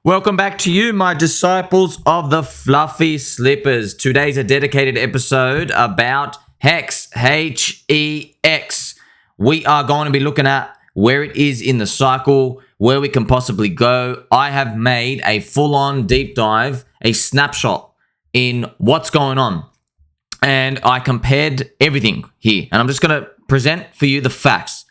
Welcome back to you, my disciples of the fluffy slippers. Today's a dedicated episode about HEX, H-E-X. We are going to be looking at where it is in the cycle, where we can possibly go. I have made a full-on deep dive, a snapshot in what's going on. And I compared everything here. And I'm just going to present for you the facts.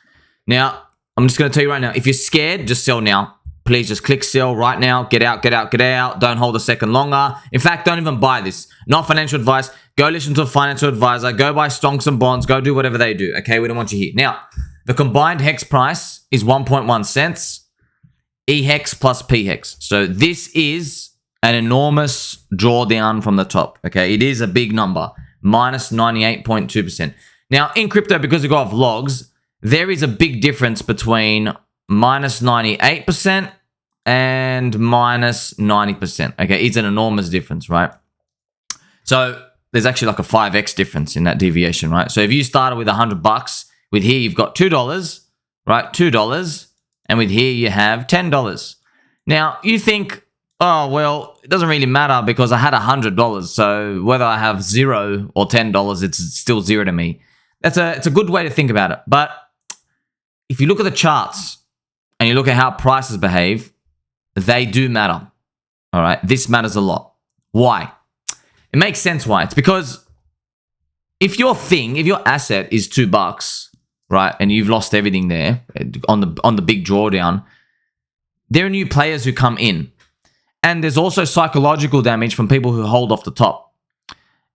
Now, I'm just going to tell you right now, if you're scared, just sell now. Please just click sell right now. Get out, get out, get out. Don't hold a second longer. In fact, don't even buy this. Not financial advice. Go listen to a financial advisor. Go buy stocks and bonds. Go do whatever they do. Okay, we don't want you here. Now, the combined HEX price is 1.1 cents. eHEX plus pHEX. So this is an enormous drawdown from the top. Okay, it is a big number. Minus 98.2%. Now, in crypto, because we go off logs, there is a big difference between minus 98% and minus 90%. Okay, it's an enormous difference, right? So there's actually like a 5x difference in that deviation, right? So if you started with $100, with here you've got $2, right? $2, and with here you have $10. Now you think, oh, well, it doesn't really matter because I had $100. So whether I have $0 or $10, it's still zero to me. It's a good way to think about it. But if you look at the charts and you look at how prices behave, they do matter. All right, this matters a lot. Why? It makes sense why. It's because if your asset is $2, right, and you've lost everything there on the big drawdown, there are new players who come in. And there's also psychological damage from people who hold off the top.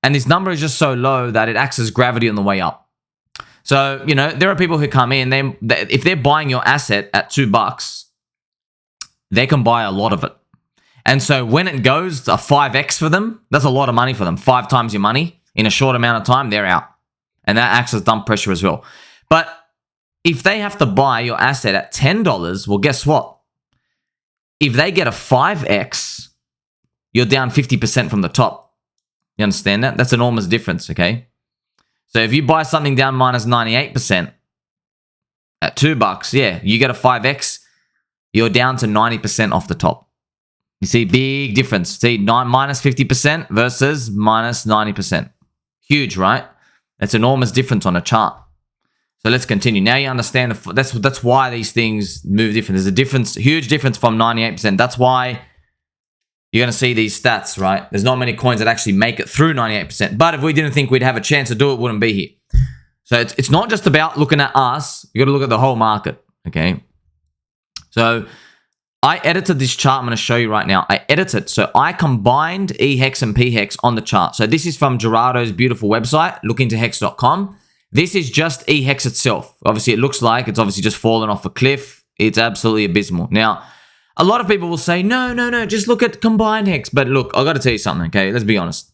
And this number is just so low that it acts as gravity on the way up. So, you know, there are people who come in, if they're buying your asset at $2, they can buy a lot of it. And so when it goes to a 5x for them, that's a lot of money for them. 5 times your money in a short amount of time, they're out. And that acts as dump pressure as well. But if they have to buy your asset at $10, well, guess what? If they get a 5x, you're down 50% from the top. You understand that? That's an enormous difference, okay? So if you buy something down minus 98% at $2, yeah, you get a 5x, you're down to 90% off the top. You see, big difference. See, minus 50% versus minus 90%. Huge, right? That's enormous difference on a chart. So let's continue. Now you understand that's why these things move different. There's a difference, huge difference from 98%. That's why you're going to see these stats, right? There's not many coins that actually make it through 98%. But if we didn't think we'd have a chance to do it, we wouldn't be here. So it's not just about looking at us. You got to look at the whole market, okay? So I edited this chart. I'm going to show you right now. I edited. So I combined eHEX and pHEX on the chart. So this is from Gerardo's beautiful website, lookintohex.com. This is just eHEX itself. Obviously, it looks like it's obviously just fallen off a cliff. It's absolutely abysmal. Now, a lot of people will say, no, just look at combined HEX. But look, I got to tell you something, okay? Let's be honest.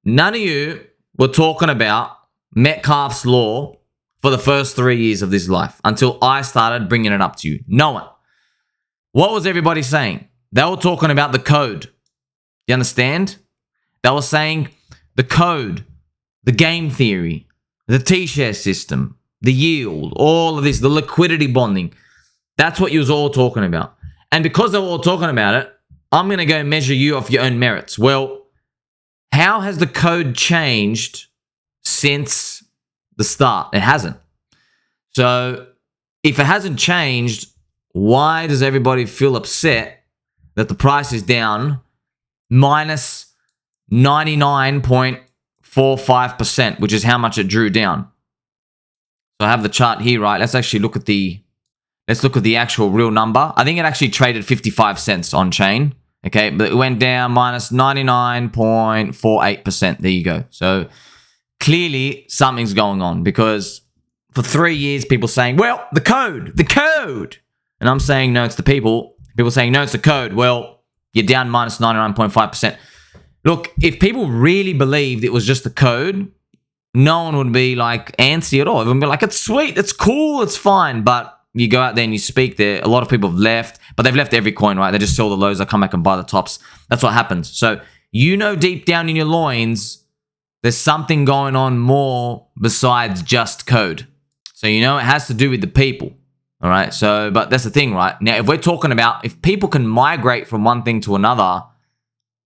None of you were talking about Metcalfe's law for the first 3 years of this life until I started bringing it up to you. No one. What was everybody saying? They were talking about the code. You understand? They were saying the code, the game theory, the T-share system, the yield, all of this, the liquidity bonding. That's what you was all talking about. And because they were all talking about it, I'm going to go measure you off your own merits. Well, how has the code changed since the start? It hasn't. So if it hasn't changed, why does everybody feel upset that the price is down minus 99.45%, which is how much it drew down? So I have the chart here, right? Let's actually look at the actual real number. I think it actually traded 55 cents on chain. Okay, but it went down minus 99.48%. There you go. So clearly something's going on because for 3 years, people saying, well, the code. And I'm saying, no, it's the people. People saying, no, it's the code. Well, you're down minus 99.5%. Look, if people really believed it was just the code, no one would be like antsy at all. Everyone would be like, it's sweet, it's cool, it's fine. But you go out there and you speak there, a lot of people have left, but they've left every coin, right? They just sell the lows, they come back and buy the tops. That's what happens. So you know deep down in your loins, there's something going on more besides just code. So you know it has to do with the people, All right. So, but that's the thing, right? Now, if we're talking about if people can migrate from one thing to another,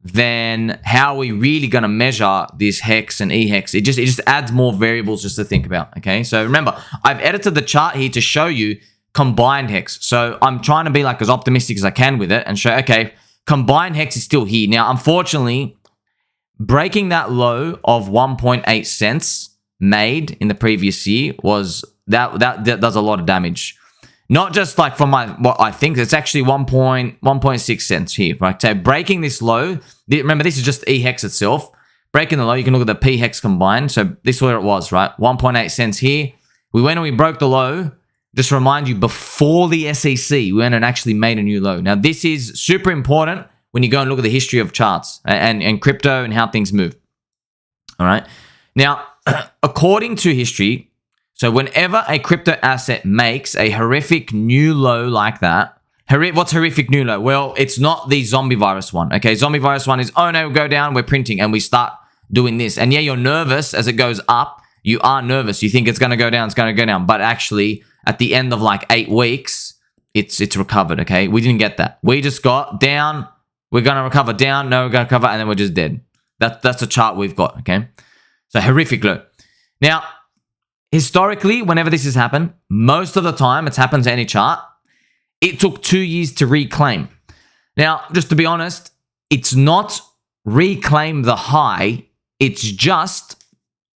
then how are we really going to measure this HEX and eHEX? It just adds more variables just to think about. Okay. So remember, I've edited the chart here to show you combined HEX. So I'm trying to be like as optimistic as I can with it and show, okay, combined HEX is still here. Now, unfortunately, breaking that low of 1.8 cents made in the previous year was that does a lot of damage. Not just like from what I think, it's actually 1.6 cents here, right? So breaking this low, remember this is just eHEX itself. Breaking the low, you can look at the pHEX combined. So this is where it was, right? 1.8 cents here. We went and we broke the low. Just to remind you, before the SEC, we went and actually made a new low. Now, this is super important when you go and look at the history of charts and crypto and how things move. All right. Now, according to history, so whenever a crypto asset makes a horrific new low like that, what's horrific new low? Well, it's not the zombie virus one. Okay, zombie virus one is, oh no, go down, we're printing, and we start doing this. And yeah, you're nervous as it goes up. You are nervous. You think it's going to go down, it's going to go down. But actually, at the end of like 8 weeks, it's recovered, okay? We didn't get that. We just got down, we're going to recover down, no, we're going to recover, and then we're just dead. That's the chart we've got, okay? So horrific low. Now, historically, whenever this has happened, most of the time, it's happened to any chart, it took 2 years to reclaim. Now, just to be honest, it's not reclaim the high, it's just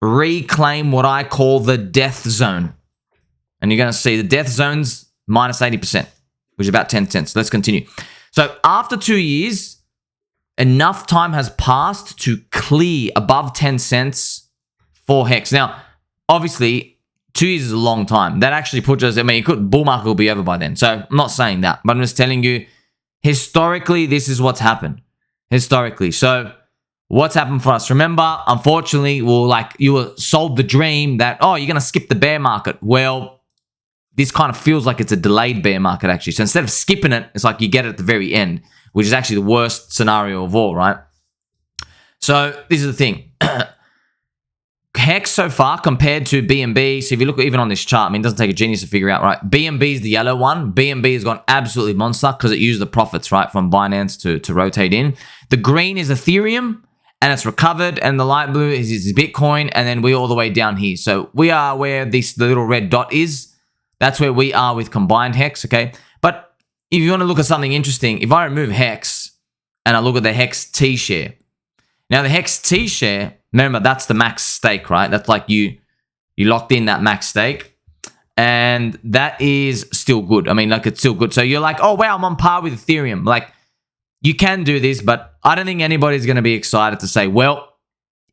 reclaim what I call the death zone. And you're going to see the death zone's minus 80%, which is about 10 cents. Let's continue. So after 2 years, enough time has passed to clear above 10 cents for HEX. Now, obviously, 2 years is a long time. That actually puts us, I mean, bull market will be over by then. So I'm not saying that, but I'm just telling you, historically, this is what's happened. Historically. So what's happened for us? Remember, unfortunately, you were sold the dream that, oh, you're going to skip the bear market. Well, this kind of feels like it's a delayed bear market, actually. So instead of skipping it, it's like you get it at the very end, which is actually the worst scenario of all, right? So this is the thing. HEX so far compared to BNB, so if you look even on this chart, I mean, it doesn't take a genius to figure out, right? BNB is the yellow one. BNB has gone absolutely monster because it used the profits, right, from Binance to rotate in. The green is Ethereum, and it's recovered, and the light blue is Bitcoin, and then we're all the way down here. So we are where the little red dot is. That's where we are with combined HEX, okay? But if you want to look at something interesting, if I remove HEX and I look at the HEX T share. Now, the HEX T share, remember, that's the max stake, right? That's like you locked in that max stake, and that is still good. I mean, like, it's still good. So you're like, oh, wow, I'm on par with Ethereum. Like, you can do this, but I don't think anybody's going to be excited to say, well,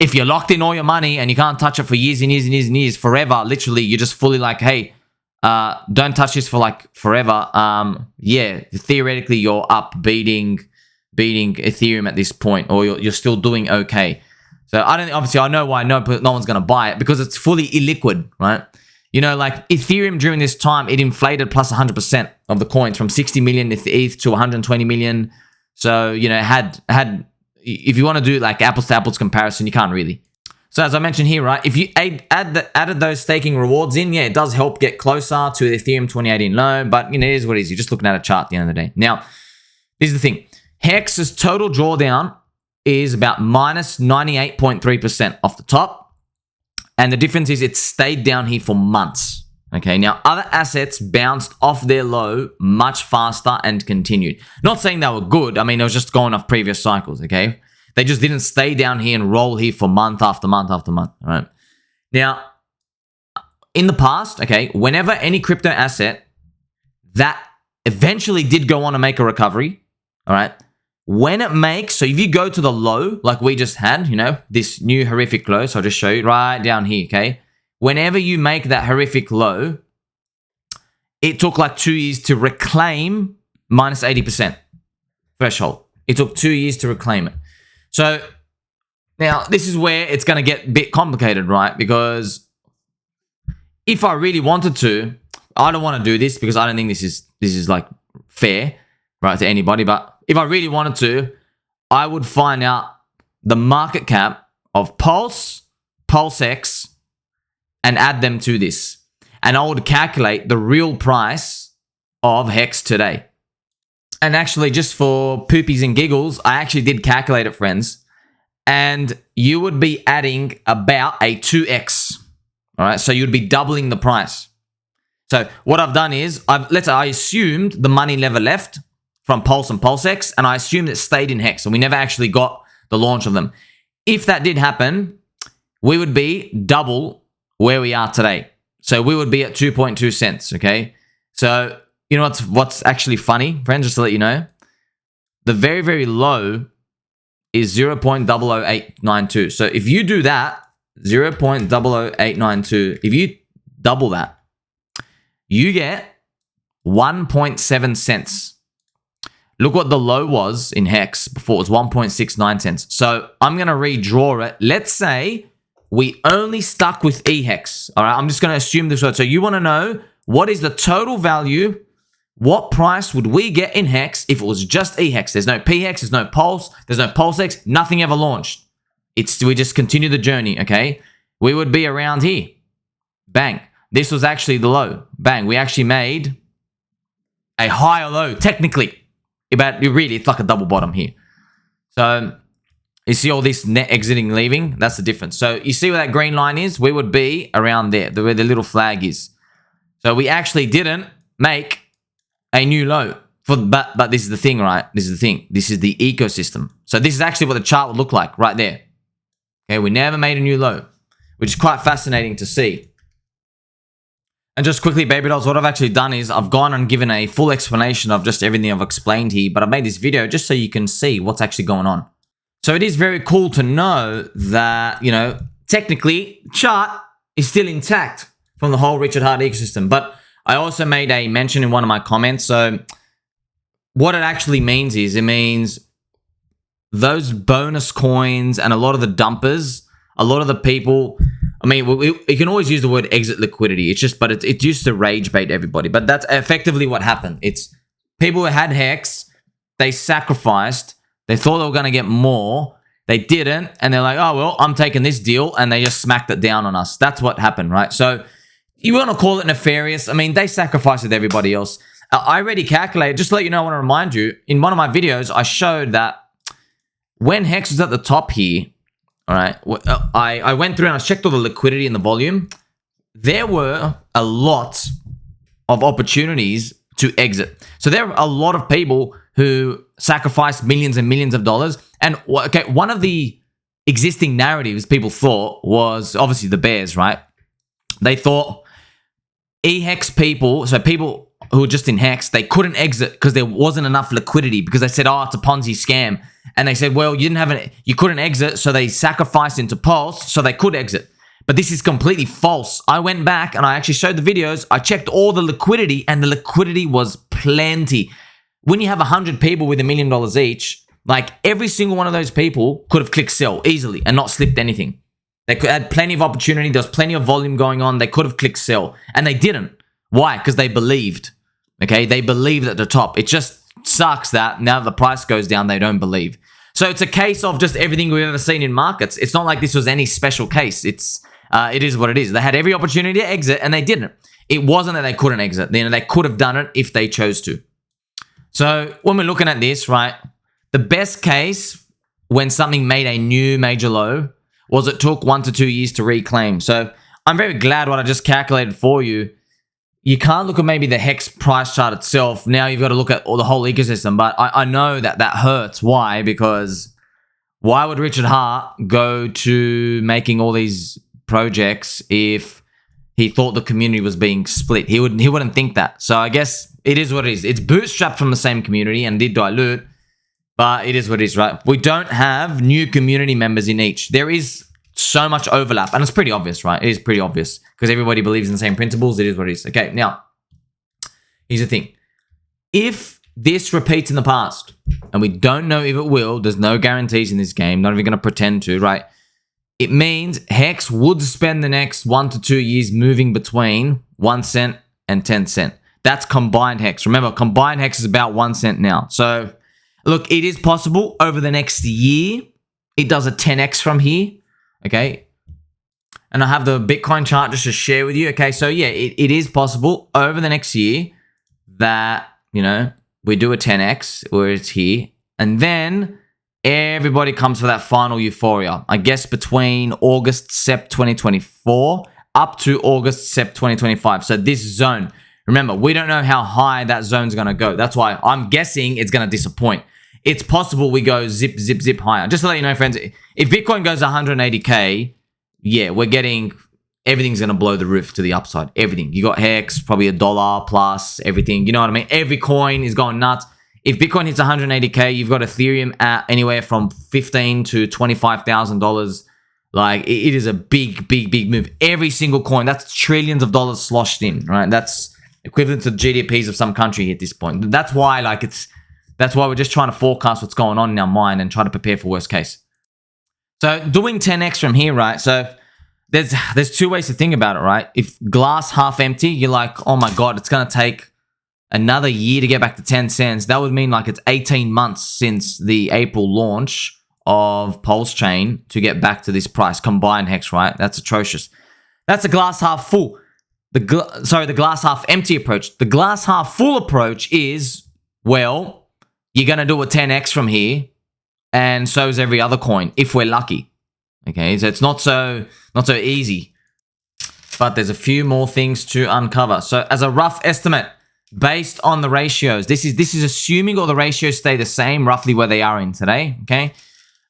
if you're locked in all your money and you can't touch it for years and years and years and years, forever, literally, you're just fully like, hey, don't touch this for like forever. Yeah, theoretically, you're up beating Ethereum at this point, or you're still doing okay. So obviously I know why no one's going to buy it, because it's fully illiquid, right? You know, like Ethereum during this time, it inflated plus 100% of the coins from 60 million ETH to 120 million. So, you know, if you want to do like apples to apples comparison, you can't really. So as I mentioned here, right, if you added those staking rewards in, yeah, it does help get closer to the Ethereum 2018 low, but you know, it is what it is. You're just looking at a chart at the end of the day. Now, this is the thing. HEX's total drawdown is about minus 98.3% off the top. And the difference is it stayed down here for months. Okay, now other assets bounced off their low much faster and continued. Not saying they were good. I mean, it was just going off previous cycles, okay? They just didn't stay down here and roll here for month after month after month, all right? Now, in the past, okay, whenever any crypto asset that eventually did go on to make a recovery, all right, when it makes, so if you go to the low, like we just had, you know, this new horrific low, so I'll just show you right down here, okay? Whenever you make that horrific low, it took like 2 years to reclaim minus 80% threshold. It took 2 years to reclaim it. So now this is where it's going to get a bit complicated, right? Because if I really wanted to, I don't want to do this because I don't think this is like fair, right, to anybody. But if I really wanted to, I would find out the market cap of Pulse, PulseX, and add them to this. And I would calculate the real price of HEX today. And actually, just for poopies and giggles, I actually did calculate it, friends. And you would be adding about a 2x. All right, so you'd be doubling the price. So what I've done is, I assumed the money never left from Pulse and PulseX, and I assumed it stayed in HEX, and we never actually got the launch of them. If that did happen, we would be double where we are today. So we would be at 2.2 cents, okay? So you know what's actually funny, friends, just to let you know? The very, very low is 0.00892. So if you do that, 0.00892, if you double that, you get 1.7 cents. Look what the low was in HEX before. It was 1.69 cents. So I'm going to redraw it. Let's say we only stuck with eHEX. All right, I'm just going to assume this. So you want to know what is the total value? What price would we get in HEX if it was just eHEX? There's no pHEX, there's no Pulse, there's no PulseX, nothing ever launched. We just continue the journey, okay? We would be around here. Bang. This was actually the low. Bang. We actually made a higher low, technically. But really, it's like a double bottom here. So you see all this net exiting, leaving? That's the difference. So you see where that green line is? We would be around there, where the little flag is. So we actually didn't make a new low. But this is the thing, right? This is the thing. This is the ecosystem. So this is actually what the chart would look like right there. Okay, we never made a new low, which is quite fascinating to see. And just quickly, baby dolls, what I've actually done is I've gone and given a full explanation of just everything I've explained here, but I made this video just so you can see what's actually going on. So it is very cool to know that, you know, technically, chart is still intact from the whole Richard Heart ecosystem. But I also made a mention in one of my comments. So what it actually means is, it means those bonus coins and a lot of the dumpers, a lot of the people, I mean, you can always use the word exit liquidity. It's just, but it used to rage bait everybody. But that's effectively what happened. It's people who had HEX, they sacrificed, they thought they were going to get more, they didn't, and they're like, oh, well, I'm taking this deal, and they just smacked it down on us. That's what happened, right? So you want to call it nefarious. I mean, they sacrificed with everybody else. I already calculated, just to let you know, I want to remind you, in one of my videos, I showed that when HEX was at the top here, all right, I went through and I checked all the liquidity and the volume. There were a lot of opportunities to exit. So there are a lot of people who sacrificed millions and millions of dollars. And okay, one of the existing narratives people thought was obviously the bears, right? They thought eHEX people, so people who were just in HEX, they couldn't exit because there wasn't enough liquidity, because they said, oh, it's a Ponzi scam. And they said, well, you couldn't exit, so they sacrificed into Pulse so they could exit. But this is completely false. I went back and I actually showed the videos. I checked all the liquidity, and the liquidity was plenty. When you have 100 people with $1 million each, like every single one of those people could have clicked sell easily and not slipped anything. They could had plenty of opportunity. There was plenty of volume going on. They could have clicked sell, and they didn't. Why? Because they believed. Okay, they believed at the top. It just sucks that now that the price goes down, they don't believe. So it's a case of just everything we've ever seen in markets. It's not like this was any special case. It is what it is. They had every opportunity to exit, and they didn't. It wasn't that they couldn't exit. You know, they could have done it if they chose to. So when we're looking at this, right, the best case when something made a new major low was it took 1 to 2 years to reclaim. So I'm very glad what I just calculated for you. You can't look at maybe the HEX price chart itself. Now you've got to look at all the whole ecosystem. But I know that hurts. Why? Because why would Richard Hart go to making all these projects if he thought the community was being split? He wouldn't think that. So I guess it is what it is. It's bootstrapped from the same community and did dilute. But it is what it is, right? We don't have new community members in each. There is so much overlap, and it's pretty obvious, right? It is pretty obvious because everybody believes in the same principles. It is what it is. Okay, now, here's the thing. If this repeats in the past, and we don't know if it will, there's no guarantees in this game, not even going to pretend to, right? It means HEX would spend the next 1 to 2 years moving between 1 cent and 10 cent. That's combined HEX. Remember, combined HEX is about 1 cent now. So, look, it is possible over the next year, it does a 10x from here. Okay, and I have the Bitcoin chart just to share with you. Okay, so yeah, it is possible over the next year that, you know, we do a 10x where it's here, and then everybody comes for that final euphoria. I guess between August, Sep 2024 up to August, Sep 2025. So this zone, remember, we don't know how high that zone's going to go. That's why I'm guessing it's going to disappoint. It's possible we go zip, zip, zip higher. Just to let you know, friends, if Bitcoin goes 180K, yeah, we're getting, everything's going to blow the roof to the upside. Everything. You got HEX, probably $1 plus, everything. You know what I mean? Every coin is going nuts. If Bitcoin hits 180K, you've got Ethereum at anywhere from $15,000 to $25,000. Like, it is a big, big, big move. Every single coin, that's trillions of dollars sloshed in, right? That's equivalent to GDPs of some country at this point. That's why, like, that's why we're just trying to forecast what's going on in our mind and try to prepare for worst case. So doing 10x from here, right? So there's two ways to think about it, right? If glass half empty, you're like, oh my God, it's going to take another year to get back to 10 cents. That would mean like it's 18 months since the April launch of PulseChain to get back to this price. Combined HEX, right? That's atrocious. That's a glass half full. The glass half empty approach. The glass half full approach is, well, you're going to do a 10x from here, and so is every other coin, if we're lucky. Okay, so it's not so easy. But there's a few more things to uncover. So as a rough estimate, based on the ratios, this is assuming all the ratios stay the same, roughly where they are in today, okay?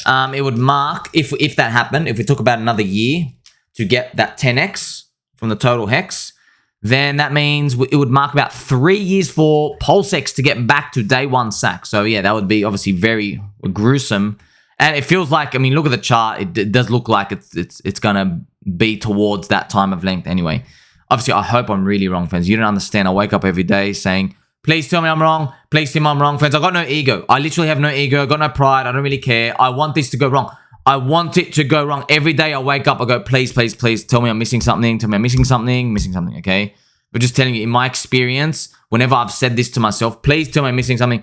It would mark, if that happened, if we took about another year to get that 10x from the total HEX, then that means it would mark about 3 years for PulseX to get back to day one sack. So yeah, that would be obviously very gruesome. And it feels like, I mean, look at the chart. It does look like it's going to be towards that time of length anyway. Obviously, I hope I'm really wrong, friends. You don't understand. I wake up every day saying, please tell me I'm wrong. Please tell me I'm wrong, friends. I got no ego. I literally have no ego. I got no pride. I don't really care. I want this to go wrong. I want it to go wrong. Every day I wake up, I go, please, please, please tell me I'm missing something. Tell me I'm missing something, okay? But just telling you, in my experience, whenever I've said this to myself, please tell me I'm missing something.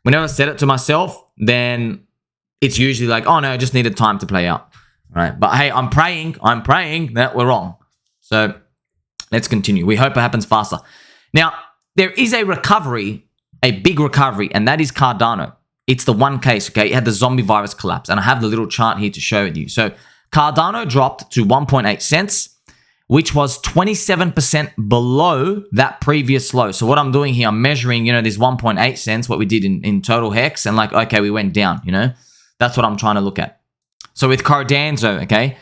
Whenever I said it to myself, then it's usually like, oh no, I just needed time to play out. All right. But hey, I'm praying that we're wrong. So let's continue. We hope it happens faster. Now, there is a recovery, a big recovery, and that is Cardano. It's the one case, okay? It had the zombie virus collapse, and I have the little chart here to show you. So Cardano dropped to 1.8 cents, which was 27% below that previous low. So what I'm doing here, I'm measuring, you know, this 1.8 cents, what we did in total HEX, and like, okay, we went down, you know? That's what I'm trying to look at. So with Cardano, okay?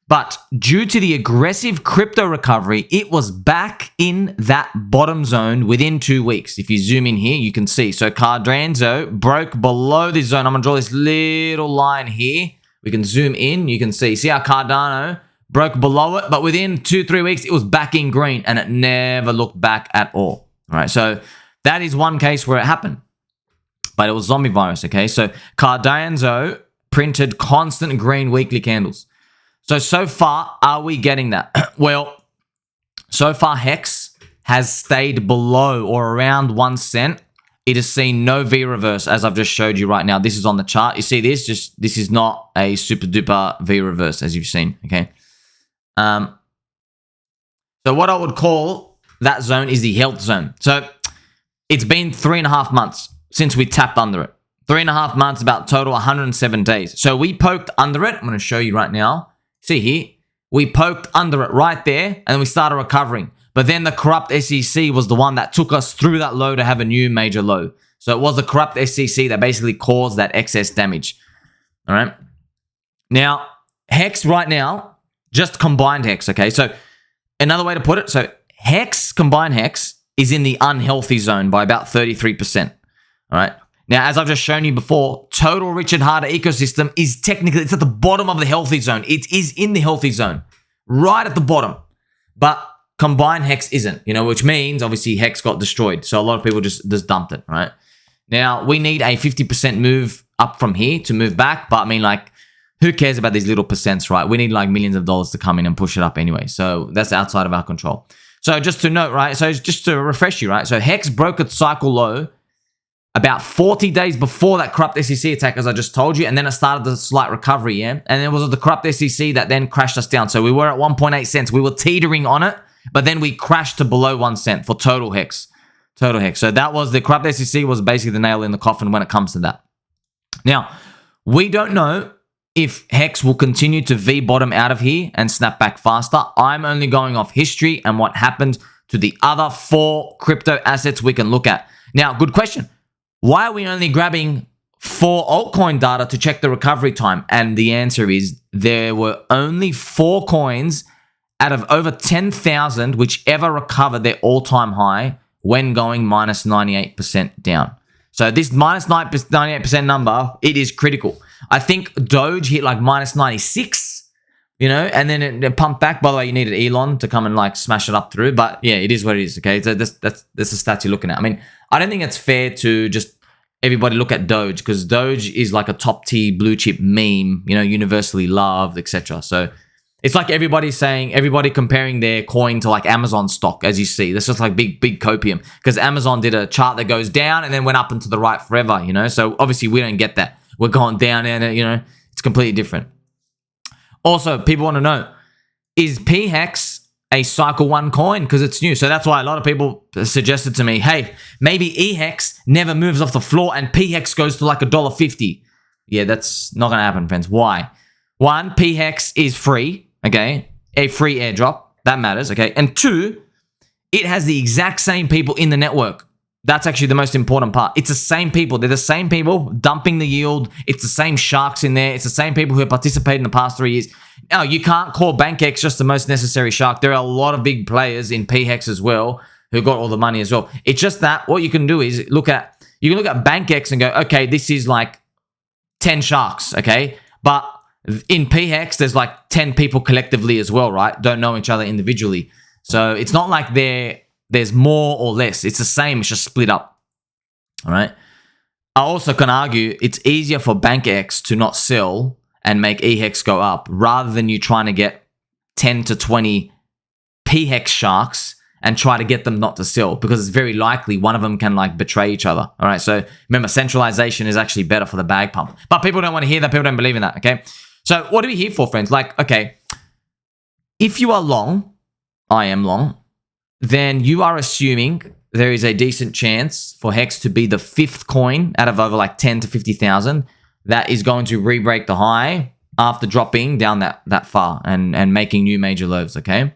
But due to the aggressive crypto recovery, it was back in that bottom zone within 2 weeks. If you zoom in here, you can see. So Cardano broke below this zone. I'm going to draw this little line here. We can zoom in. You can see. See how Cardano broke below it? But within 2-3 weeks, it was back in green and it never looked back at all. All right. So that is one case where it happened. But it was zombie virus, okay? So Cardano printed constant green weekly candles. So far, are we getting that? Well, so far, HEX has stayed below or around 1 cent. It has seen no V reverse, as I've just showed you right now. This is on the chart. You see this? This is not a super duper V reverse, as you've seen, okay? So what I would call that zone is the health zone. So it's been 3.5 months since we tapped under it. 3.5 months, about total 107 days. So we poked under it. I'm going to show you right now. See here, we poked under it right there, and then we started recovering. But then the corrupt SEC was the one that took us through that low to have a new major low. So it was the corrupt SEC that basically caused that excess damage. All right. Now, HEX right now, just combined HEX, okay? So another way to put it, so HEX, combined HEX, is in the unhealthy zone by about 33%. All right. Now, as I've just shown you before, total Richard Harder ecosystem is technically, it's at the bottom of the healthy zone. It is in the healthy zone, right at the bottom. But combined HEX isn't, you know, which means obviously HEX got destroyed. So a lot of people just dumped it, right? Now, we need a 50% move up from here to move back. But I mean, like, who cares about these little percents, right? We need like millions of dollars to come in and push it up anyway. So that's outside of our control. So just to note, right? So just to refresh you, right? So HEX broke its cycle low about 40 days before that corrupt SEC attack, as I just told you, and then it started the slight recovery, yeah? And it was the corrupt SEC that then crashed us down. So we were at 1.8 cents. We were teetering on it, but then we crashed to below 1 cent for total HEX. Total HEX. So that was the corrupt SEC was basically the nail in the coffin when it comes to that. Now, we don't know if HEX will continue to V-bottom out of here and snap back faster. I'm only going off history and what happened to the other 4 crypto assets we can look at. Now, good question. Why are we only grabbing 4 altcoin data to check the recovery time? And the answer is there were only 4 coins out of over 10,000 which ever recovered their all-time high when going minus 98% down. So this minus 98% number, it is critical. I think Doge hit like minus 96, you know, and then it pumped back. By the way, you needed Elon to come and like smash it up through. But yeah, it is what it is, okay? So that's the stats you're looking at. I mean, I don't think it's fair to just everybody look at Doge because Doge is like a top tier blue chip meme, you know, universally loved, etc. So it's like everybody comparing their coin to like Amazon stock, as you see. That's just like big copium because Amazon did a chart that goes down and then went up and to the right forever, you know? So obviously we don't get that. We're going down and, you know, it's completely different. Also, people want to know, is pHEX a cycle 1 coin? Because it's new. So that's why a lot of people suggested to me, hey, maybe eHEX never moves off the floor and pHEX goes to like $1.50. Yeah, that's not going to happen, friends. Why? 1, pHEX is free. Okay, a free airdrop, that matters, okay? And 2, it has the exact same people in the network. That's actually the most important part. It's the same people. They're the same people dumping the yield. It's the same sharks in there. It's the same people who have participated in the past 3 years. Now, you can't call BankX just the most necessary shark. There are a lot of big players in pHEX as well who got all the money as well. It's just that what you can do is you can look at BankX and go, okay, this is like 10 sharks, okay? But in pHEX, there's like 10 people collectively as well, right? Don't know each other individually. So it's not like there's more or less. It's the same. It's just split up. All right. I also can argue it's easier for BankX to not sell and make eHEX go up rather than you trying to get 10 to 20 pHEX sharks and try to get them not to sell because it's very likely one of them can like betray each other. All right. So remember, centralization is actually better for the bag pump. But people don't want to hear that. People don't believe in that. Okay. So what are we here for, friends? Like, okay, if you are long, I am long, then you are assuming there is a decent chance for HEX to be the 5th coin out of over like 10 to 50,000 that is going to re-break the high after dropping down that far and making new major lows, okay?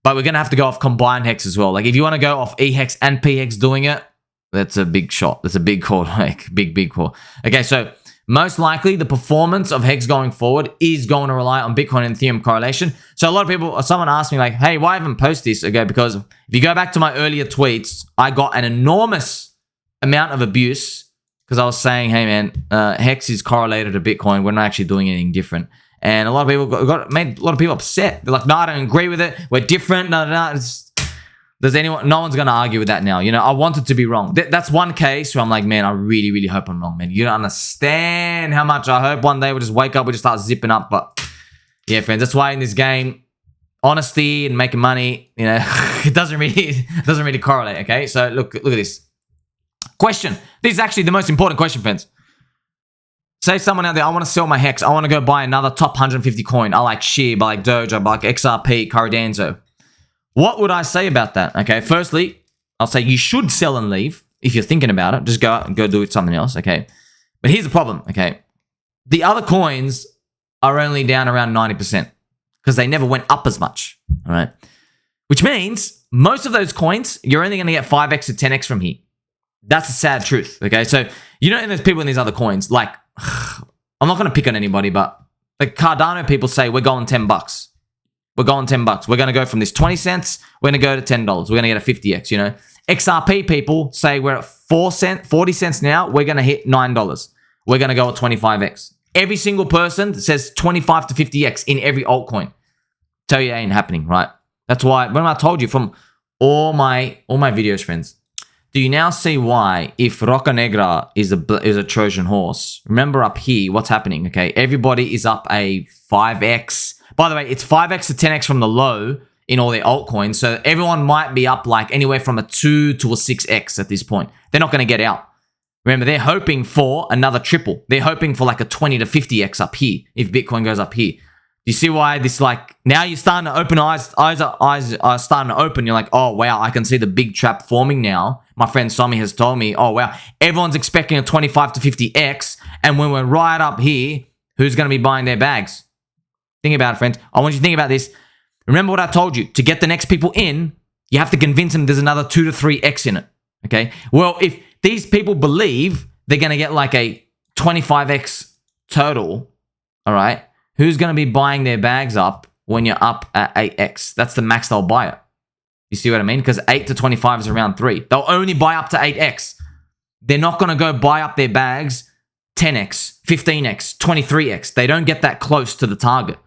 But we're going to have to go off combined HEX as well. Like if you want to go off eHEX and pHEX doing it, that's a big shot. That's a big call, like big call. Okay, so most likely, the performance of HEX going forward is going to rely on Bitcoin and Ethereum correlation. So a lot of people, someone asked me like, hey, why haven't I posted this? Okay, because if you go back to my earlier tweets, I got an enormous amount of abuse because I was saying, hey man, HEX is correlated to Bitcoin. We're not actually doing anything different. And a lot of people made a lot of people upset. They're like, no, I don't agree with it. We're different. No. No one's going to argue with that now. You know, I wanted to be wrong. That's one case where I'm like, man, I really, really hope I'm wrong, man. You don't understand how much I hope one day we'll just wake up, we'll just start zipping up. But yeah, friends, that's why in this game, honesty and making money, you know, it doesn't really correlate, okay? So look at this. Question. This is actually the most important question, friends. Say someone out there, I want to sell my HEX. I want to go buy another top 150 coin. I like SHIB, I like Doge, I like XRP, Cardano. What would I say about that? Okay, firstly, I'll say you should sell and leave if you're thinking about it. Just go out and go do something else, okay? But here's the problem, okay? The other coins are only down around 90% because they never went up as much, all right? Which means most of those coins, you're only going to get 5x to 10x from here. That's the sad truth, okay? So, you know, and there's people in these other coins, like, I'm not going to pick on anybody, but the Cardano people say, we're going $10. We're going $10. We're going to go from this 20 cents. We're going to go to $10. We're going to get a 50x, you know. XRP people say we're at 40 cents now. We're going to hit $9. We're going to go at 25x. Every single person says 25 to 50x in every altcoin. Tell you it ain't happening, right? That's why, when I told you from all my videos, friends, do you now see why if Roca Negra is a Trojan horse? Remember up here, what's happening, okay? Everybody is up a 5x. By the way, it's 5x to 10x from the low in all their altcoins. So everyone might be up like anywhere from a 2 to a 6x at this point. They're not going to get out. Remember, they're hoping for another triple. They're hoping for like a 20 to 50x up here if Bitcoin goes up here. You see why this, like, now you're starting to open eyes are starting to open. You're like, oh, wow, I can see the big trap forming now. My friend Somi has told me, oh, wow, everyone's expecting a 25 to 50x. And when we're right up here, who's going to be buying their bags? Think about it, friends. I want you to think about this. Remember what I told you. To get the next people in, you have to convince them there's another 2 to 3x in it. Okay? Well, if these people believe they're going to get like a 25x total, all right, who's going to be buying their bags up when you're up at 8x? That's the max they'll buy it. You see what I mean? Because 8 to 25 is around 3. They'll only buy up to 8x. They're not going to go buy up their bags 10x, 15x, 23x. They don't get that close to the target.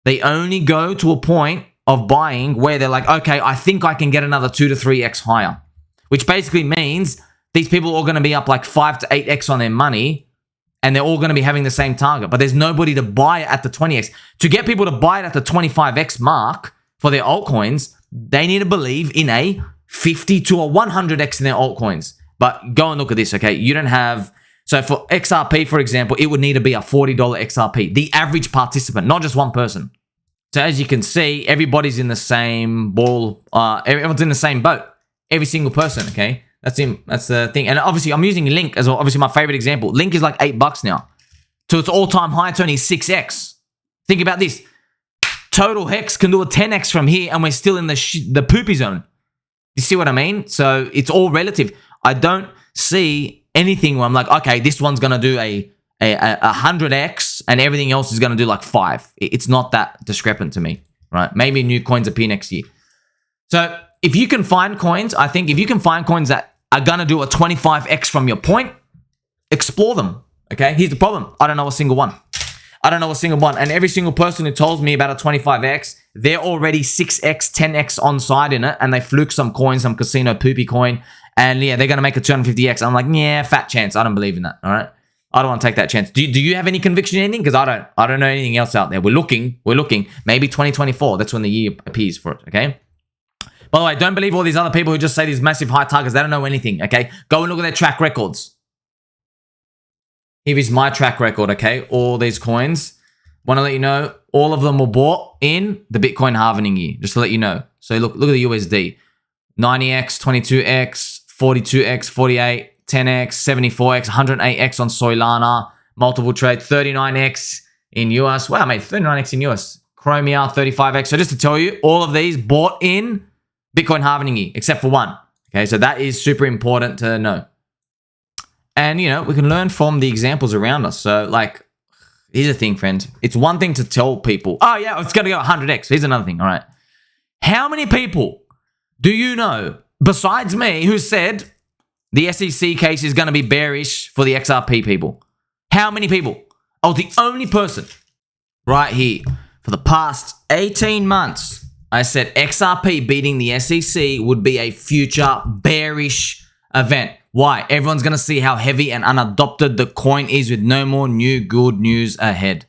They only go to a point of buying where they're like, okay, I think I can get another 2 to 3x higher. Which basically means these people are going to be up like 5 to 8x on their money, and they're all going to be having the same target. But there's nobody to buy it at the 20x. To get people to buy it at the 25x mark for their altcoins, they need to believe in a 50 to a 100x in their altcoins. But go and look at this, okay? You don't have... So for XRP, for example, it would need to be a $40 XRP. The average participant, not just one person. So as you can see, everybody's in the same ball. Everyone's in the same boat. Every single person, okay? That's the thing. And obviously, I'm using Link as well. Obviously, my favorite example. Link is like $8 now. To its all-time high, it's only 6x. Think about this. Total HEX can do a 10x from here, and we're still in the poopy zone. You see what I mean? So it's all relative. I don't see anything where I'm like, okay, this one's going to do a 100x and everything else is going to do like 5. It's not that discrepant to me, right? Maybe new coins appear next year. So if you can find coins, I think if you can find coins that are going to do a 25x from your point, explore them, okay? Here's the problem. I don't know a single one. I don't know a single one. And every single person who tells me about a 25x, they're already 6x, 10x on side in it, and they fluke some coins, some casino poopy coin, and yeah, they're going to make a 250x. I'm like, yeah, fat chance. I don't believe in that, all right? I don't want to take that chance. Do you have any conviction in anything? Because I don't know anything else out there. We're looking. Maybe 2024. That's when the year appears for it, okay? By the way, don't believe all these other people who just say these massive high targets. They don't know anything, okay? Go and look at their track records. Here is my track record, okay? All these coins. Want to let you know, all of them were bought in the Bitcoin halving year, just to let you know. So look at the USD. 90x, 22x, 42x, 48, 10x, 74x, 108x on Solana, multiple trade, 39x in US. Wow, I made 39x in US. Chromia, 35x. So just to tell you, all of these bought in Bitcoin halving year, except for one. Okay, so that is super important to know. And, you know, we can learn from the examples around us. So, like, here's the thing, friends. It's one thing to tell people, oh, yeah, it's going to go 100x. Here's another thing, all right? How many people do you know, besides me, who said the SEC case is going to be bearish for the XRP people? How many people? I was the only person right here for the past 18 months. I said XRP beating the SEC would be a future bearish event. Why? Everyone's going to see how heavy and unadopted the coin is with no more new good news ahead.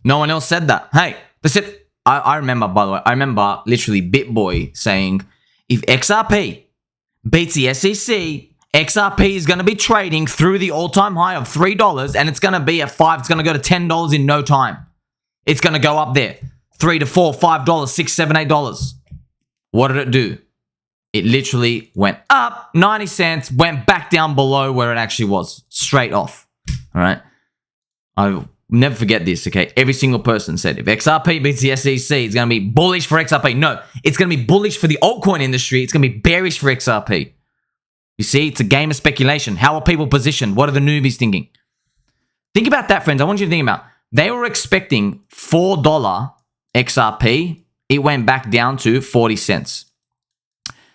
No one else said that. Hey, they said, I remember, by the way, I remember literally BitBoy saying, if XRP beats the SEC, XRP is going to be trading through the all-time high of $3, and it's going to be at 5. It's going to go to $10 in no time. It's going to go up there. $3 to $4, $5, $6, $7, $8. What did it do? It literally went up 90 cents, went back down below where it actually was, straight off. All right? I'll never forget this, okay? Every single person said, if XRP beats the SEC, it's going to be bullish for XRP. No, it's going to be bullish for the altcoin industry. It's going to be bearish for XRP. You see, it's a game of speculation. How are people positioned? What are the newbies thinking? Think about that, friends. I want you to think about, they were expecting $4 XRP. It went back down to 40 cents.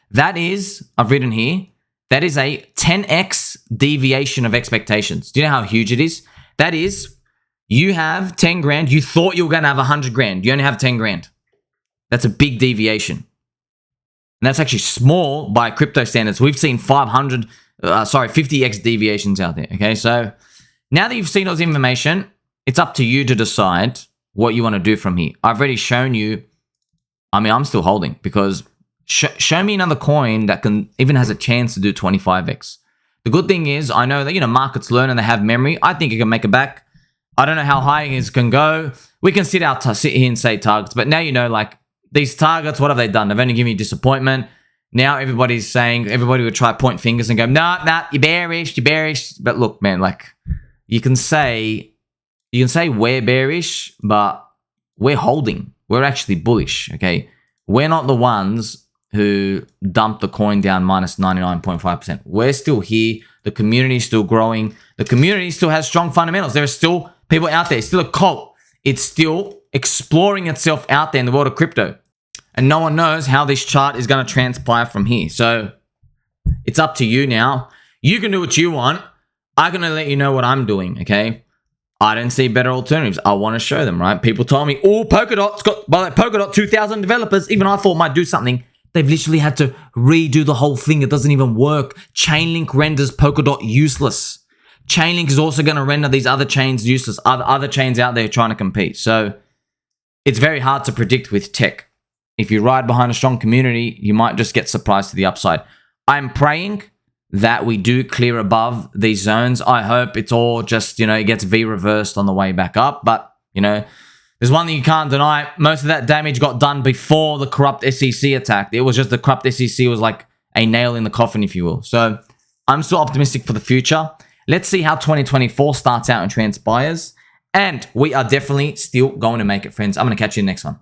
That is, I've written here, that is a 10x deviation of expectations. Do you know how huge it is? That is, you have 10 grand. You thought you were going to have 100 grand. You only have 10 grand. That's a big deviation. And that's actually small by crypto standards. We've seen 50x deviations out there. Okay, so now that you've seen all this information, it's up to you to decide what you want to do from here. I've already shown you, I mean, I'm still holding because show me another coin that can even has a chance to do 25x. The good thing is, I know that, you know, markets learn and they have memory. I think it can make it back. I don't know how high it can go. we can sit here and say targets, but now you know, like, these targets, what have they done? They've only given you disappointment. Now everybody's saying, everybody would try point fingers and go, nah, you're bearish, you're bearish. But look, man, like, you can say we're bearish, but we're holding. We're actually bullish, okay? We're not the ones who dumped the coin down minus 99.5%. We're still here. The community is still growing. The community still has strong fundamentals. There are still people out there. It's still a cult. It's still exploring itself out there in the world of crypto. And no one knows how this chart is going to transpire from here. So it's up to you now. You can do what you want. I'm going to let you know what I'm doing, okay? I don't see better alternatives. I want to show them, right? People told me, oh, Polkadot's got, by the Polkadot, 2,000 developers. Even I thought might do something. They've literally had to redo the whole thing. It doesn't even work. Chainlink renders Polkadot useless. Chainlink is also going to render these other chains useless. Other chains out there trying to compete. So it's very hard to predict with tech. If you ride behind a strong community, you might just get surprised to the upside. I'm praying that we do clear above these zones. I hope it's all just, it gets V-reversed on the way back up. But, there's one thing you can't deny. Most of that damage got done before the corrupt SEC attack. It was just the corrupt SEC was like a nail in the coffin, if you will. So I'm still optimistic for the future. Let's see how 2024 starts out and transpires. And we are definitely still going to make it, friends. I'm going to catch you in the next one.